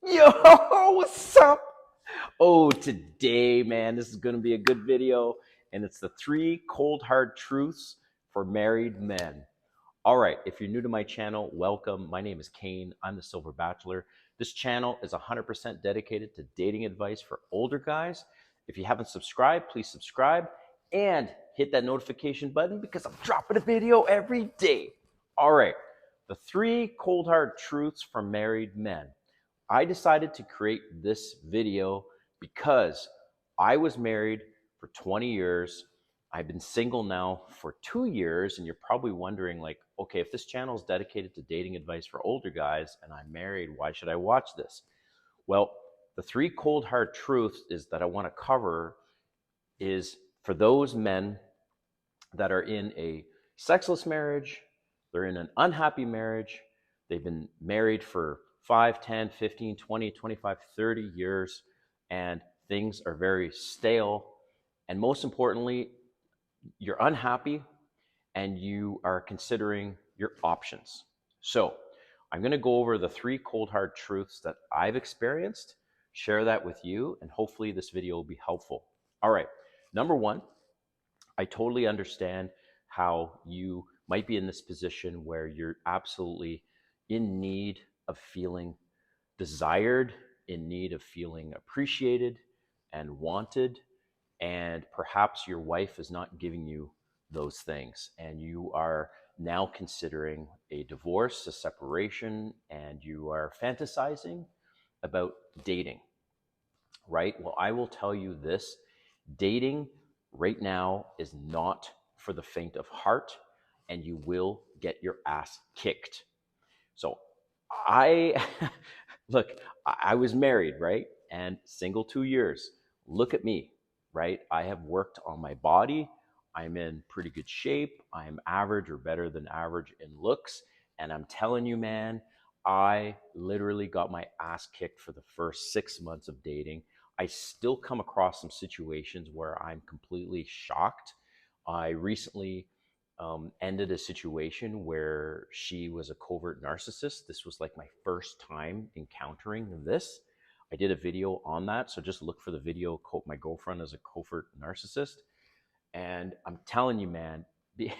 Yo, what's up? Oh, today, man, this is going to be a good video, and it's the three cold hard truths for married men. All right, if you're new to my channel, welcome. My name is Kane. I'm the Silver Bachelor. This channel is 100% dedicated to dating advice for older guys. If you haven't subscribed, please subscribe and hit that notification button because I'm dropping a video every day. All right, the three cold hard truths for married men. I decided to create this video because I was married for 20 years. I've been single now for 2 years, and you're probably wondering, like, okay, if this channel is dedicated to dating advice for older guys and I'm married, why should I watch this? Well, the three cold hard truths is that I want to cover is for those men that are in a sexless marriage, they're in an unhappy marriage, they've been married for 5, 10, 15, 20, 25, 30 years, and things are very stale. And most importantly, you're unhappy and you are considering your options. So I'm going to go over the three cold hard truths that I've experienced, share that with you, and hopefully this video will be helpful. All right. Number one, I totally understand how you might be in this position where you're absolutely in need of feeling desired, in need of feeling appreciated and wanted, and perhaps your wife is not giving you those things, and you are now considering a divorce, a separation, and you are fantasizing about dating, right? Well, I will tell you this: dating right now is not for the faint of heart, and you will get your ass kicked. So, I look, I was married, right? And single 2 years. Look at me, right? I have worked on my body. I'm in pretty good shape. I'm average or better than average in looks. And I'm telling you, man, I literally got my ass kicked for the first 6 months of dating. I still come across some situations where I'm completely shocked. I recently ended a situation where she was a covert narcissist. This was like my first time encountering this. I did a video on that, so just look for the video. My girlfriend is a covert narcissist, and I'm telling you, man, be,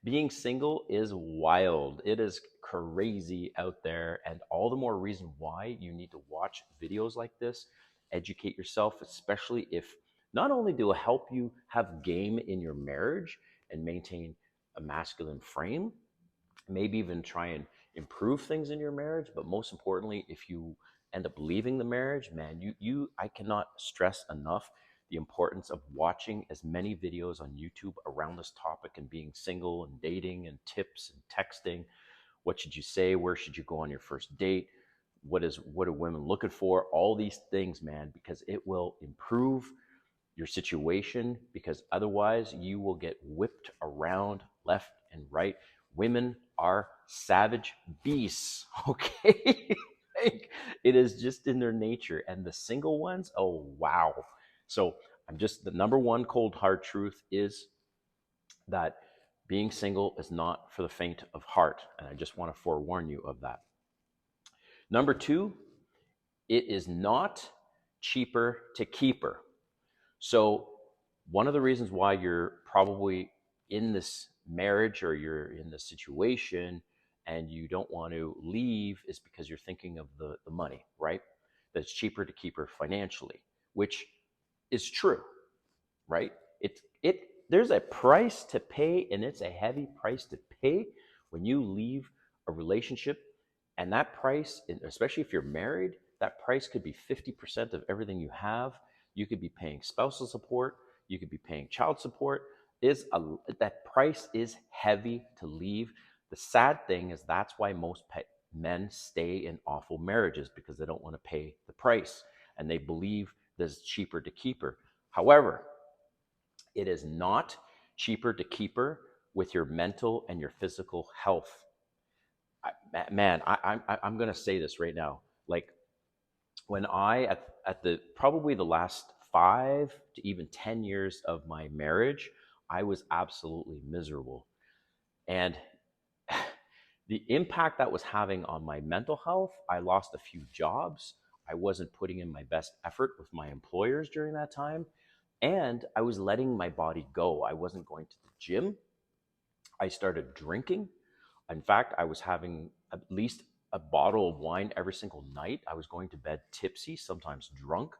being single is wild. It is crazy out there, and all the more reason why you need to watch videos like this, educate yourself, especially if not only do it help you have game in your marriage and maintain a masculine frame, maybe even try and improve things in your marriage, but most importantly, if you end up leaving the marriage, man, I cannot stress enough the importance of watching as many videos on YouTube around this topic and being single and dating and tips and texting. What should you say? Where should you go on your first date? What are women looking for? All these things, man, because it will improve your situation, because otherwise you will get whipped around left and right. Women are savage beasts, okay? Like, it is just in their nature. And the single ones, oh, wow. So I'm just, the number one cold hard truth is that being single is not for the faint of heart. And I just want to forewarn you of that. Number two, it is not cheaper to keep her. So one of the reasons why you're probably in this marriage or you're in this situation and you don't want to leave is because you're thinking of the money, right? That it's cheaper to keep her financially, which is true, right? It there's a price to pay, and it's a heavy price to pay when you leave a relationship. And that price, especially if you're married, that price could be 50% of everything you have. You could be paying spousal support, you could be paying child support. That price is heavy to leave. The sad thing is that's why most men stay in awful marriages, because they don't want to pay the price and they believe that it's cheaper to keep her. However, it is not cheaper to keep her with your mental and your physical health. I'm going to say this right now. Like, when at the probably the last 5 to even 10 years of my marriage, I was absolutely miserable. And the impact that was having on my mental health, I lost a few jobs. I wasn't putting in my best effort with my employers during that time. And I was letting my body go. I wasn't going to the gym. I started drinking. In fact, I was having at least a bottle of wine every single night. I was going to bed tipsy, sometimes drunk.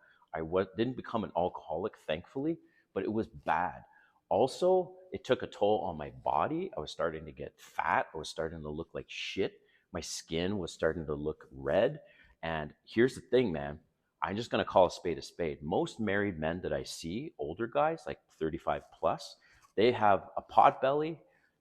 Didn't become an alcoholic, thankfully, but it was bad. Also, it took a toll on my body. I was starting to get fat. I was starting to look like shit. My skin was starting to look red. And here's the thing, man. I'm just going to call a spade a spade. Most married men that I see, older guys, like 35 plus, they have a pot belly.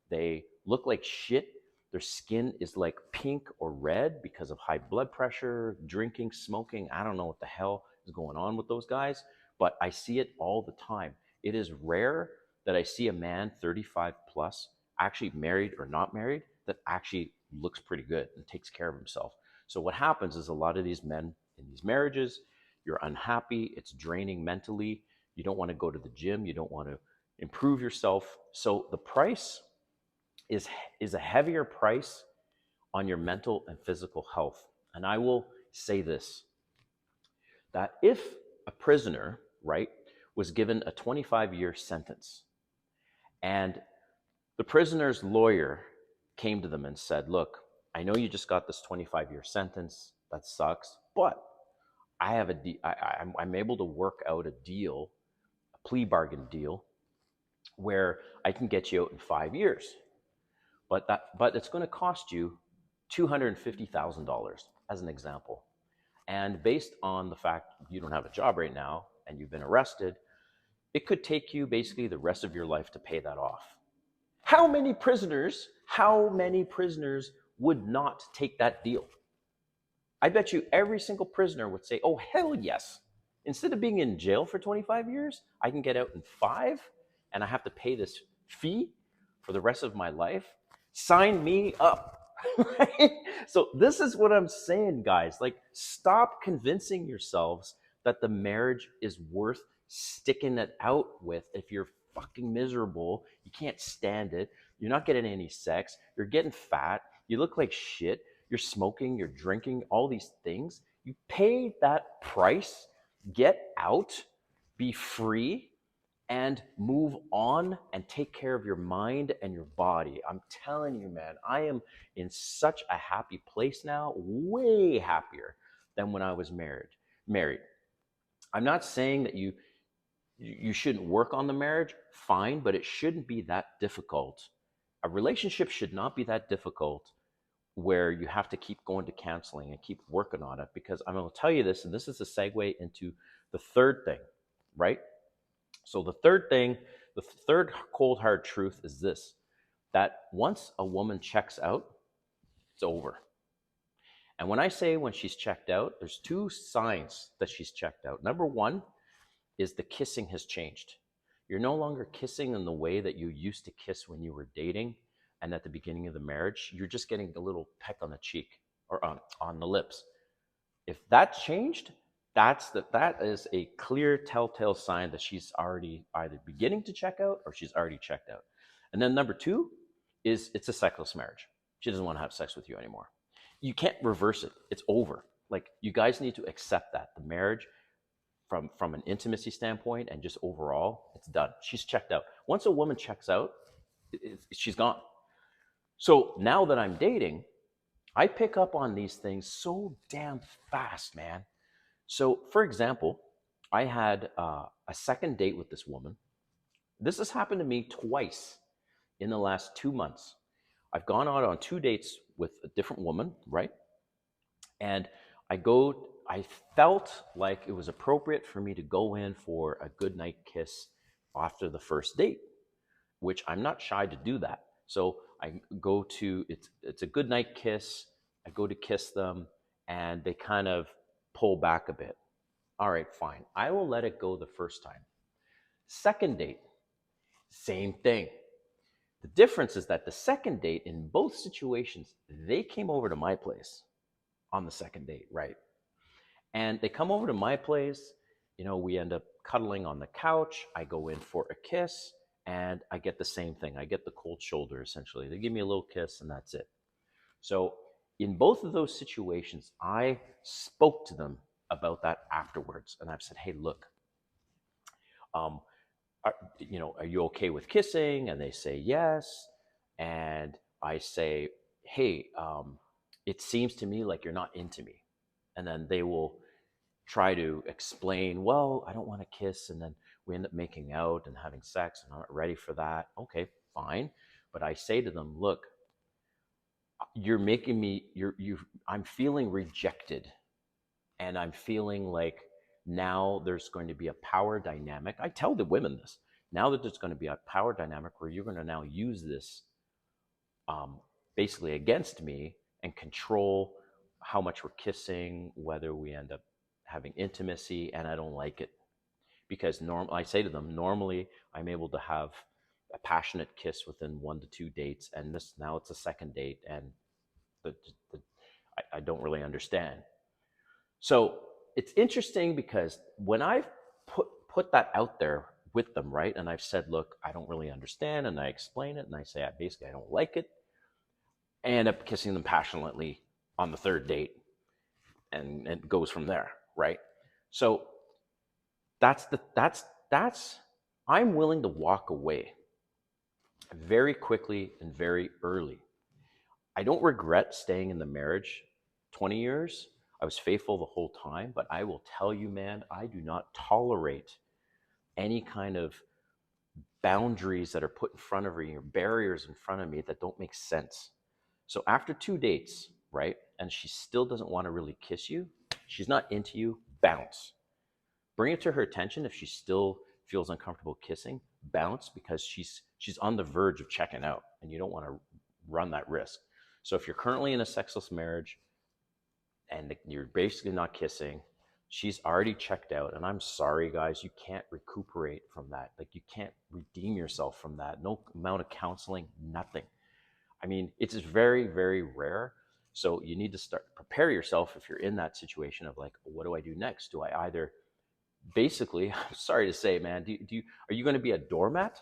They look like shit. Their skin is like pink or red because of high blood pressure, drinking, smoking. I don't know what the hell is going on with those guys, but I see it all the time. It is rare that I see a man 35 plus, actually married or not married, that actually looks pretty good and takes care of himself. So what happens is a lot of these men in these marriages, you're unhappy, it's draining mentally, you don't want to go to the gym, you don't want to improve yourself. So the price is a heavier price on your mental and physical health. And I will say this, that if a prisoner, right, was given a 25-year sentence and the prisoner's lawyer came to them and said, look, I know you just got this 25-year sentence, that sucks, but I'm able to work out a deal, a plea bargain deal, where I can get you out in 5 years. But it's going to cost you $250,000 as an example. And based on the fact you don't have a job right now and you've been arrested, it could take you basically the rest of your life to pay that off. How many prisoners would not take that deal? I bet you every single prisoner would say, oh, hell yes. Instead of being in jail for 25 years, I can get out in 5 and I have to pay this fee for the rest of my life. Sign me up. Right? So this is what I'm saying, guys. Like, stop convincing yourselves that the marriage is worth sticking it out with if you're fucking miserable. You can't stand it. You're not getting any sex. You're getting fat. You look like shit. You're smoking. You're drinking. All these things. You pay that price. Get out. Be free. And move on and take care of your mind and your body. I'm telling you, man, I am in such a happy place now, way happier than when I was married. I'm not saying that you shouldn't work on the marriage, fine, but it shouldn't be that difficult. A relationship should not be that difficult where you have to keep going to counseling and keep working on it, because I'm going to tell you this, and this is a segue into the third thing, right? So the third cold hard truth is this, that once a woman checks out, it's over. And when I say when she's checked out, there's 2 signs that she's checked out. Number 1 is the kissing has changed. You're no longer kissing in the way that you used to kiss when you were dating and at the beginning of the marriage. You're just getting a little peck on the cheek or on the lips. If that changed, that is a clear telltale sign that she's already either beginning to check out or she's already checked out. And then number 2 is it's a sexless marriage. She doesn't want to have sex with you anymore. You can't reverse it. It's over. Like, you guys need to accept that the marriage, from an intimacy standpoint and just overall, it's done. She's checked out. Once a woman checks out, she's gone. So now that I'm dating, I pick up on these things so damn fast, man. So, for example, I had a second date with this woman. This has happened to me twice in the last 2 months. I've gone out on 2 dates with a different woman, right? And I felt like it was appropriate for me to go in for a good night kiss after the first date, which I'm not shy to do that. So I go to, it's a good night kiss. I go to kiss them and they kind of pull back a bit. All right, fine. I will let it go the first time. Second date, same thing. The difference is that the second date, in both situations, they came over to my place on the second date, right? And they come over to my place, we end up cuddling on the couch. I go in for a kiss and I get the same thing. I get the cold shoulder, essentially. They give me a little kiss and that's it. So in both of those situations, I spoke to them about that afterwards. And I've said, hey, look, um, are you okay with kissing? And they say yes. And I say, hey, it seems to me like you're not into me. And then they will try to explain, well, I don't want to kiss. And then we end up making out and having sex, and I'm not ready for that. Okay, fine. But I say to them, look, you're making me, I'm feeling rejected. And I'm feeling like now there's going to be a power dynamic. I tell the women this. Now that there's going to be a power dynamic where you're going to now use this um, basically against me and control how much we're kissing, whether we end up having intimacy, and I don't like it. Because I say to them, normally I'm able to have a passionate kiss within 1 to 2 dates, and this now it's a second date, and the, the, I don't really understand. So it's interesting because when I've put that out there with them, right, and I've said, look, I don't really understand, and I explain it, and I say, basically, I don't like it, I end up kissing them passionately on the third date, and it goes from there, right? So that's I'm willing to walk away very quickly and very early. I don't regret staying in the marriage 20 years. I was faithful the whole time, but I will tell you, man, I do not tolerate any kind of boundaries that are put in front of me or barriers in front of me that don't make sense. So after 2 dates, right, and she still doesn't want to really kiss you, she's not into you, bounce. Bring it to her attention if she still feels uncomfortable kissing, bounce, because she's on the verge of checking out and you don't want to run that risk. So if you're currently in a sexless marriage and you're basically not kissing, she's already checked out. And I'm sorry, guys, you can't recuperate from that. Like, you can't redeem yourself from that. No amount of counseling, nothing. I mean, it's very, very rare. So you need to prepare yourself if you're in that situation of like, what do I do next? Do I either basically, I'm sorry to say, man, are you going to be a doormat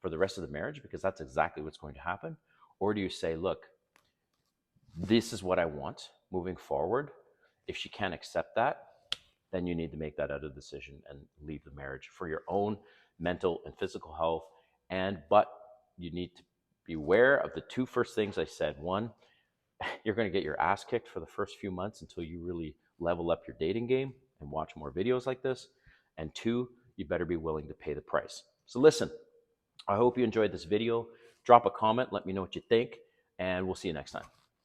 for the rest of the marriage? Because that's exactly what's going to happen. Or do you say, look, this is what I want moving forward. If she can't accept that, then you need to make that other decision and leave the marriage for your own mental and physical health. But you need to be aware of the two first things I said. One, you're going to get your ass kicked for the first few months until you really level up your dating game and watch more videos like this. And two, you better be willing to pay the price. So listen, I hope you enjoyed this video. Drop a comment, let me know what you think, and we'll see you next time.